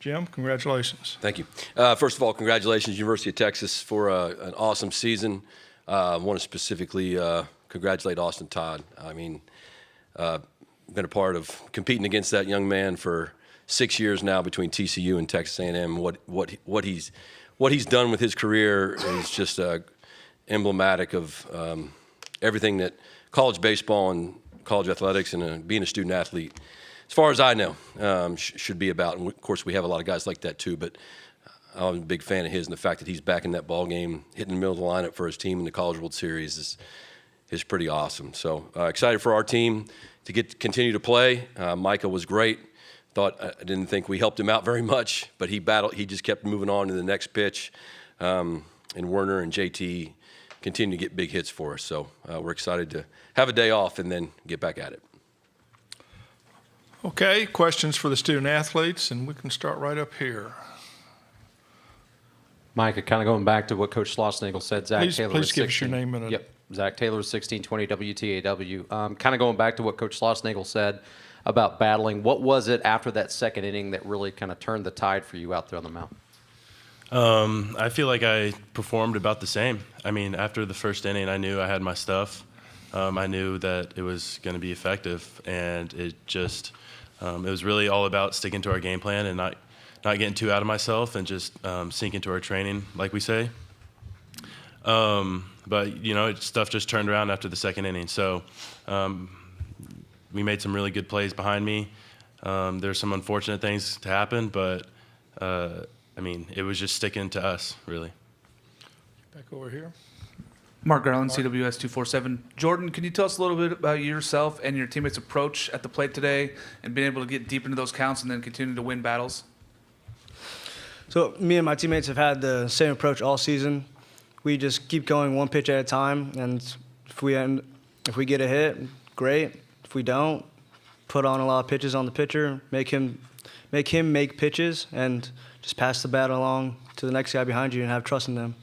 Jim, congratulations. Thank you. First of all, congratulations, University of Texas, for an awesome season. I want to specifically congratulate Austin Todd. I mean, been a part of competing against that young man for 6 years now between TCU and Texas A&M. What he's done with his career is just emblematic of everything that college baseball and college athletics and being a student athlete, as far as I know, should be about. And of course, we have a lot of guys like that too. But I'm a big fan of his, and the fact that he's back in that ball game, hitting the middle of the lineup for his team in the College World Series is pretty awesome. So excited for our team to continue to play. Micah was great. I didn't think we helped him out very much, but he battled. He just kept moving on to the next pitch. And Werner and JT continue to get big hits for us. So we're excited to have a day off and then get back at it. Okay, questions for the student athletes, and we can start right up here. Micah, kind of going back to what Coach Schlossnagle said, Zach Taylor. Please give us your name and Yep, Zach Taylor, 1620 WTAW. Kind of going back to what Coach Schlossnagle said about battling. What was it after that second inning that really kind of turned the tide for you out there on the mound? I feel like I performed about the same. I mean, after the first inning, I knew I had my stuff. I knew that it was going to be effective, and it was really all about sticking to our game plan and not getting too out of myself and just sink into our training, like we say. But, stuff just turned around after the second inning. So we made some really good plays behind me. There's some unfortunate things to happen, but, it was just sticking to us, really. Back over here. Mark Garland, CWS 247. Jordan, can you tell us a little bit about yourself and your teammates' approach at the plate today and being able to get deep into those counts and then continue to win battles? So me and my teammates have had the same approach all season. We just keep going one pitch at a time, and if we get a hit, great. If we don't, put on a lot of pitches on the pitcher, make him make pitches, and just pass the bat along to the next guy behind you and have trust in them.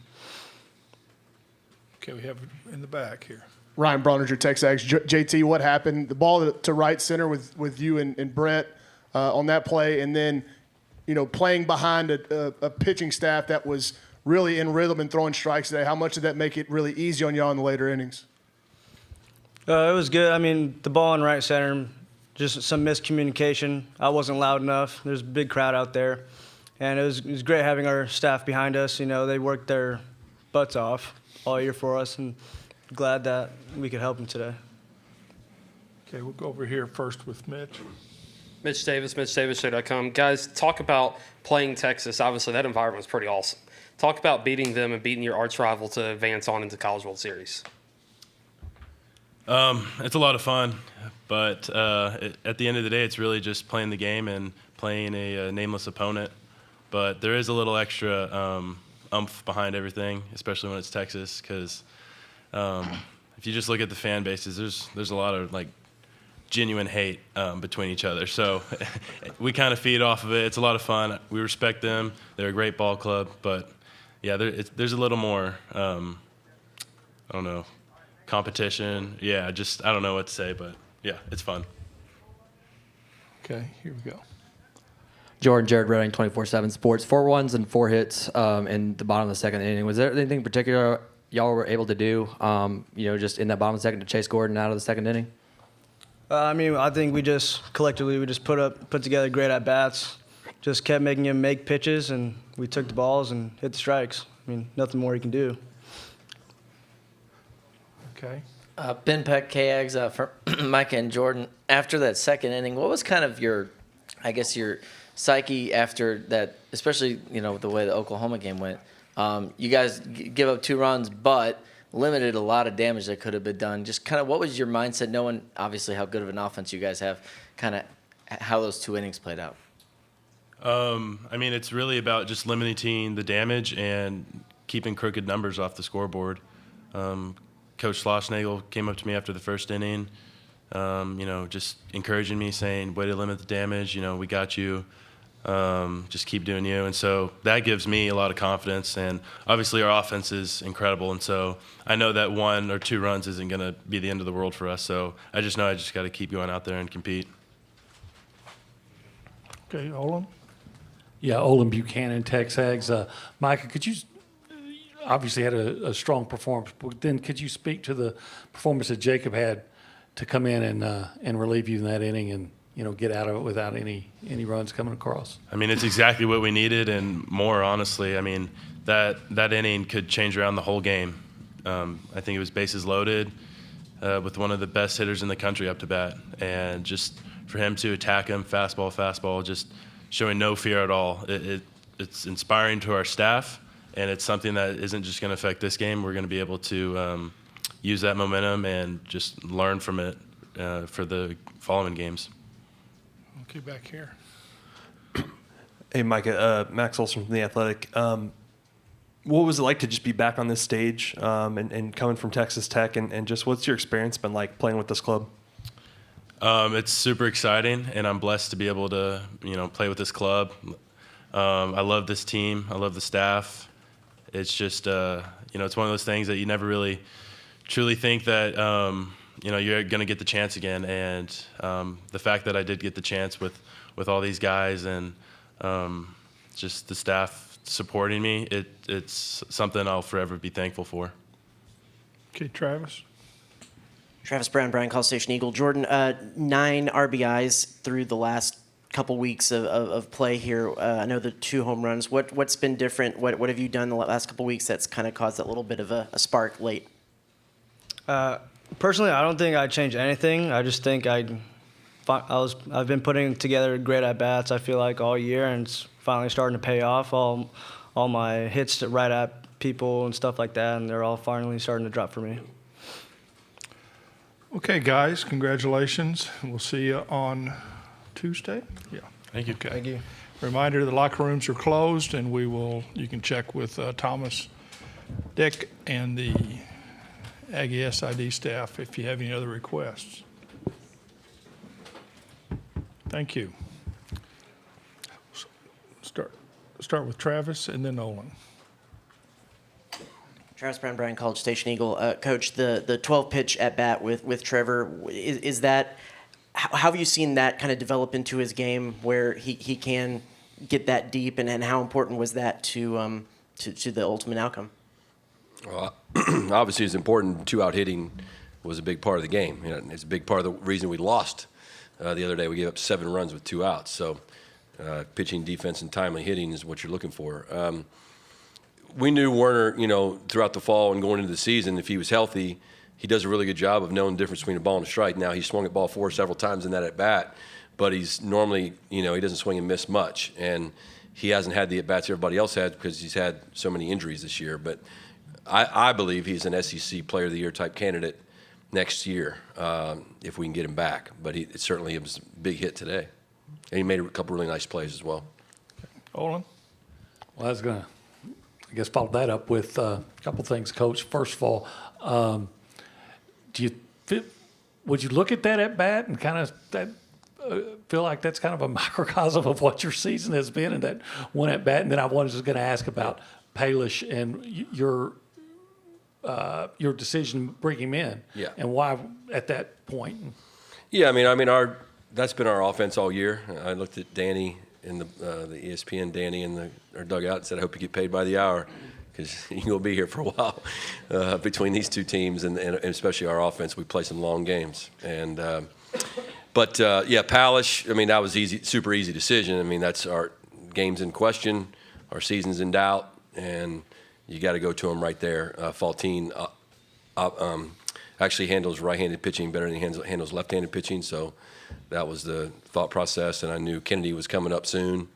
Okay, we have in the back here. Ryan Bronninger, Texas Aggies. JT, what happened? The ball to right center with you and Brett on that play, and then playing behind a pitching staff that was really in rhythm and throwing strikes today. How much did that make it really easy on y'all in the later innings? It was good. I mean, the ball in right center, just some miscommunication. I wasn't loud enough. There's a big crowd out there. And it was great having our staff behind us. They worked their butts off all year for us, and glad that we could help them today. Okay, we'll go over here first with Mitch. Mitch Davis, MitchDavis.com. Guys, talk about playing Texas. Obviously, that environment was pretty awesome. Talk about beating them and beating your arch rival to advance on into College World Series. It's a lot of fun, but at the end of the day, it's really just playing the game and playing a nameless opponent. But there is a little extra umph behind everything, especially when it's Texas, because if you just look at the fan bases, there's a lot of genuine hate between each other. So we kind of feed off of it. It's a lot of fun. We respect them. They're a great ball club, but yeah, there's a little more competition. Yeah, I don't know what to say, but yeah, it's fun. Okay, here we go. Jordan, Jared Redding, 24/7 Sports. 4 runs and 4 hits in the bottom of the second inning. Was there anything particular y'all were able to do, just in that bottom of the second to chase Gordon out of the second inning? I think we just collectively put together great at bats. Just kept making him make pitches, and we took the balls and hit the strikes. Nothing more he can do. Okay. Ben Peck, K-Ags, for Micah and Jordan. After that second inning, what was kind of your psyche after that, especially, the way the Oklahoma game went? You guys give up 2 runs, but limited a lot of damage that could have been done. Just kind of what was your mindset, knowing obviously how good of an offense you guys have, kind of how those 2 innings played out? It's really about just limiting the damage and keeping crooked numbers off the scoreboard. Coach Schlossnagle came up to me after the first inning, just encouraging me, saying, way to limit the damage, we got you. Just keep doing you. And so that gives me a lot of confidence. And obviously our offense is incredible. And so I know that 1 or 2 runs isn't going to be the end of the world for us. So I just know I just got to keep going out there and compete. Okay, Olin. Yeah, Olin Buchanan, Texags. Micah, could you obviously had a strong performance, but then could you speak to the performance that Jacob had to come in and relieve you in that inning and get out of it without any runs coming across? I mean, it's exactly what we needed and more, honestly. I mean, that inning could change around the whole game. I think it was bases loaded with one of the best hitters in the country up to bat. And just for him to attack him, fastball, just showing no fear at all. It's inspiring to our staff, and it's something that isn't just going to affect this game. We're going to be able to use that momentum and just learn from it for the following games. Okay, back here. Hey, Micah, Max Olson from The Athletic. What was it like to just be back on this stage and coming from Texas Tech, and just what's your experience been like playing with this club? It's super exciting, and I'm blessed to be able to, play with this club. I love this team. I love the staff. It's just, it's one of those things that you never really truly think that, you're going to get the chance again. And the fact that I did get the chance with all these guys and just the staff supporting me, it's something I'll forever be thankful for. Okay, Travis. Travis Brown, Bryan College Station Eagle. Jordan, 9 RBIs through the last couple weeks of play here. I know the 2 home runs. What's been different? What have you done the last couple weeks that's kind of caused that little bit of a spark late? Personally, I don't think I'd change anything. I just think I've been putting together great at bats. I feel like all year, and it's finally starting to pay off. All my hits right at people and stuff like that, and they're all finally starting to drop for me. Okay, guys, congratulations. We'll see you on Tuesday. Yeah. Thank you. Okay. Thank you. Reminder, the locker rooms are closed, and you can check with Thomas, Dick, and the Aggie SID staff if you have any other requests. Thank you. Start with Travis and then Olin. Travis Brown, Bryan College Station Eagle. Coach, the 12-pitch at bat with Trevor, is that how have you seen that kind of develop into his game where he can get that deep, and how important was that to the ultimate outcome? Well, obviously, it's important. 2-out hitting was a big part of the game. It's a big part of the reason we lost the other day. We gave up 7 runs with 2 outs. So pitching, defense, and timely hitting is what you're looking for. We knew Werner, throughout the fall and going into the season, if he was healthy, he does a really good job of knowing the difference between a ball and a strike. Now, he swung at ball 4 several times in that at-bat, but he's normally, he doesn't swing and miss much. And he hasn't had the at-bats everybody else had because he's had so many injuries this year. But I believe he's an SEC Player of the Year type candidate next year if we can get him back. But it certainly was a big hit today. And he made a couple really nice plays as well. Olin? Well, I was going to, follow that up with a couple things, Coach. First of all, would you look at that at bat and kind of feel like that's kind of a microcosm of what your season has been in that one at bat? And then I was just going to ask about Palish and your decision to bring him in, and why at that point. Yeah, that's been our offense all year. I looked at Danny in the ESPN Danny in our dugout and said, I hope you get paid by the hour because you're going to be here for a while between these two teams and especially our offense. We play some long games. But Palish, that was easy, super easy decision. That's our game's in question, our season's in doubt, and you got to go to him right there. Faltine actually handles right-handed pitching better than he handles left-handed pitching, so that was the thought process, and I knew Kennedy was coming up soon,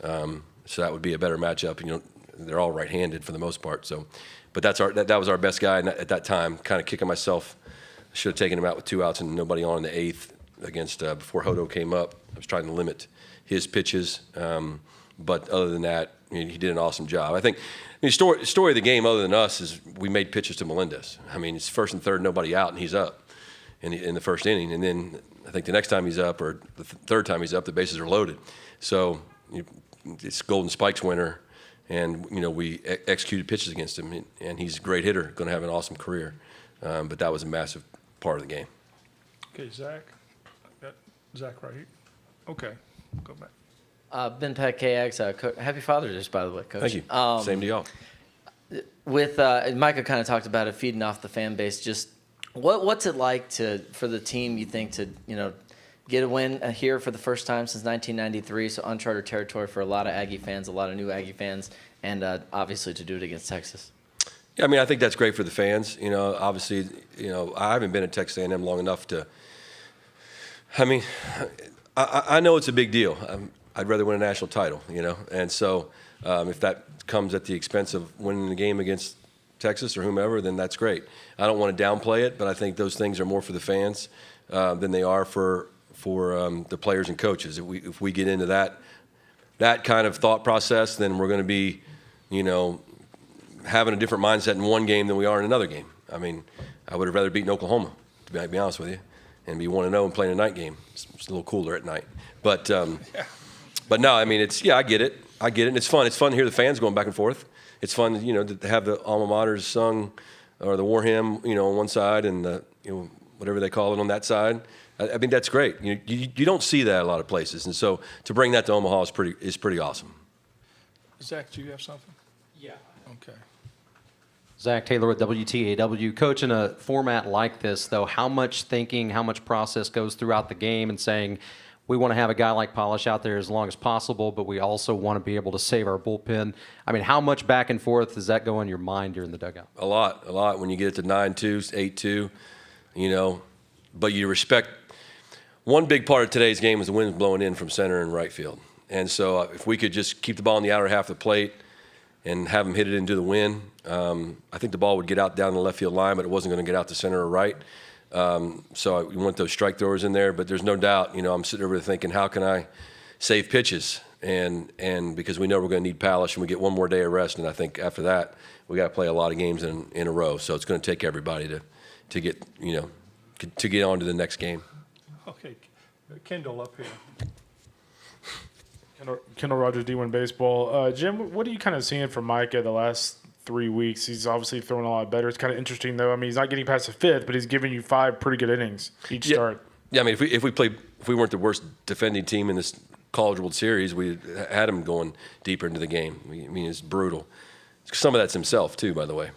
so that would be a better matchup. They're all right-handed for the most part. So, but that was our best guy at that time. Kind of kicking myself. I should have taken him out with 2 outs and nobody on in the 8th against before Hodo came up. I was trying to limit his pitches, but other than that, he did an awesome job. I think the story of the game, other than us, is we made pitches to Melendez. It's 1st and 3rd, nobody out, and he's up in the first inning, and then I think the next time he's up, or the 3rd time he's up, the bases are loaded. So it's Golden Spikes winner, and we executed pitches against him, and he's a great hitter, going to have an awesome career. But that was a massive part of the game. Okay, Zach. Got Zach right here. Okay, go back. Ben Peck, KX. Happy Father's Day, by the way, Coach. Thank you. Same to y'all. With Micah kind of talked about it, feeding off the fan base. Just what's it like for the team? You think to get a win here for the first time since 1993, so uncharted territory for a lot of Aggie fans, a lot of new Aggie fans, and obviously to do it against Texas. Yeah, I mean, I think that's great for the fans. Obviously, I haven't been at Texas A&M long enough to. I mean, I know it's a big deal. I'd rather win a national title, and so if that comes at the expense of winning the game against Texas or whomever, then that's great. I don't want to downplay it, but I think those things are more for the fans than they are for the players and coaches. If we get into that kind of thought process, then we're going to be, having a different mindset in one game than we are in another game. I mean, I would have rather beaten Oklahoma, to be honest with you, and be 1-0 and playing a night game. It's a little cooler at night. But no, I mean, I get it. And it's fun. It's fun to hear the fans going back and forth. It's fun, to have the alma maters sung or the war hymn, on one side and the, whatever they call it on that side. I mean, that's great. You don't see that a lot of places. And so to bring that to Omaha is pretty awesome. Zach, do you have something? Yeah. Okay. Zach Taylor with WTAW. Coach, in a format like this, though, how much thinking, how much process goes throughout the game and saying, we want to have a guy like Polish out there as long as possible, but we also want to be able to save our bullpen. I mean, how much back and forth does that go in your mind during the dugout? A lot. When you get it to 9-2, 8-2, but you respect. One big part of today's game is the wind's blowing in from center and right field. And so if we could just keep the ball in the outer half of the plate and have them hit it into the wind, I think the ball would get out down the left field line, but it wasn't going to get out to center or right. So we want those strike throwers in there, but there's no doubt, I'm sitting over there thinking, how can I save pitches? And because we know we're going to need Polish and we get one more day of rest, and I think after that we got to play a lot of games in a row. So it's going to take everybody to get to get on to the next game. Okay, Kendall up here. Kendall Rogers, D1 Baseball. Jim, what are you kind of seeing from Micah the last 3 weeks? He's obviously throwing a lot better. It's kind of interesting, though. I mean, he's not getting past the fifth, but he's giving you 5 pretty good innings each start. Yeah, I mean, if we weren't the worst defending team in this College World Series, we had him going deeper into the game. I mean, it's brutal. Some of that's himself too, by the way.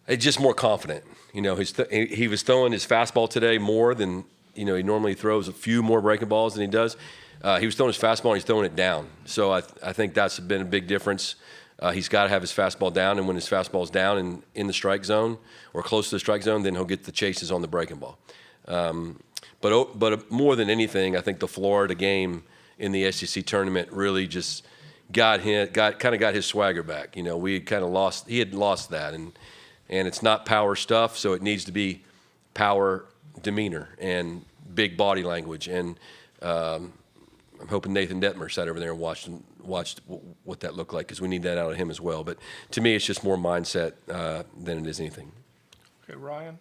It's just more confident. He was throwing his fastball today more than he normally throws. A few more breaking balls than he does. He was throwing his fastball and he's throwing it down. So I think that's been a big difference. He's got to have his fastball down, and when his fastball's down in the strike zone or close to the strike zone, then he'll get the chases on the breaking ball. But more than anything, I think the Florida game in the SEC tournament really just got his swagger back. He had lost that, and it's not power stuff, so it needs to be power demeanor and big body language. And I'm hoping Nathan Detmer sat over there and watched what that looked like, because we need that out of him as well. But to me, it's just more mindset than it is anything. Okay, Ryan.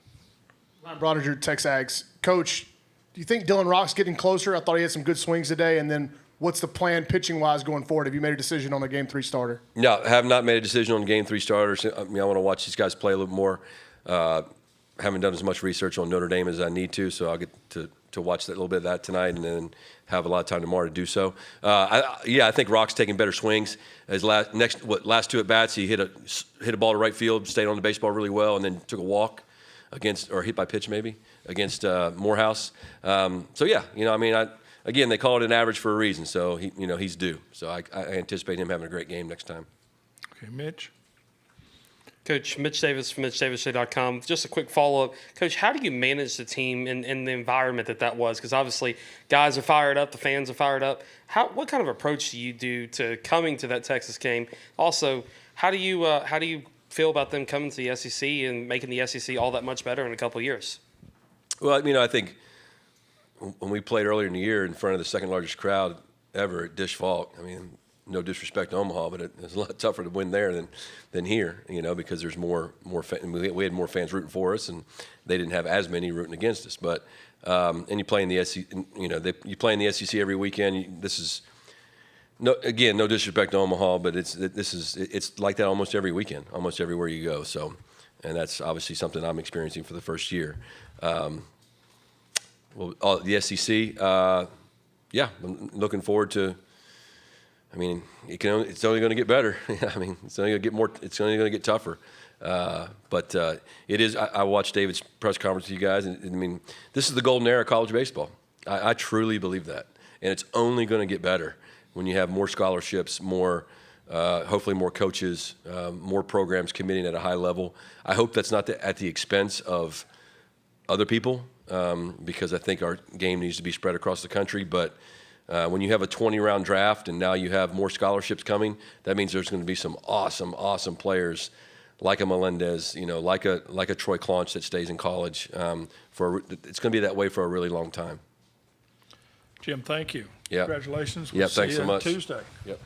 Ryan Broderick, Texas Aggies. Coach, do you think Dylan Rock's getting closer? I thought he had some good swings today. And then what's the plan pitching-wise going forward? Have you made a decision on a Game 3 starter? No, I have not made a decision on Game 3 starters. I mean, I want to watch these guys play a little more. Haven't done as much research on Notre Dame as I need to, so I'll get to watch that little bit of that tonight, and then have a lot of time tomorrow to do so. I think Rock's taking better swings. His last 2 at bats, he hit a ball to right field, stayed on the baseball really well, and then took a walk hit by pitch maybe against Morehouse. Again, they call it an average for a reason. So he's due. So I anticipate him having a great game next time. Okay, Mitch. Coach, Mitch Davis from MitchDavisShow.com. Just a quick follow-up. Coach, how do you manage the team in the environment that was? Because obviously guys are fired up, the fans are fired up. What kind of approach do you do to coming to that Texas game? Also, how do you feel about them coming to the SEC and making the SEC all that much better in a couple of years? Well, I think when we played earlier in the year in front of the second largest crowd ever at Dish Falk, I mean, no disrespect to Omaha, but it's a lot tougher to win there than here, because there's more we had more fans rooting for us, and they didn't have as many rooting against us. But and you play in the SEC, you play in the SEC every weekend. This is no disrespect to Omaha, but it's like that almost every weekend, almost everywhere you go. So, and that's obviously something I'm experiencing for the first year. The SEC. yeah, I'm looking forward to. I mean, it's only going to get better. I mean, it's only going to get more. It's only going to get tougher. But it is. I watched David's press conference with you guys, and I mean, this is the golden era of college baseball. I truly believe that, and it's only going to get better when you have more scholarships, more, hopefully more coaches, more programs committing at a high level. I hope that's not at the expense of other people, because I think our game needs to be spread across the country. But when you have a 20-round draft and now you have more scholarships coming, that means there's going to be some awesome players like a Melendez, like a Troy Claunch that stays in college. It's going to be that way for a really long time. Jim, thank you. Yeah. Congratulations. Yeah, thanks see so you much. Tuesday. Yep.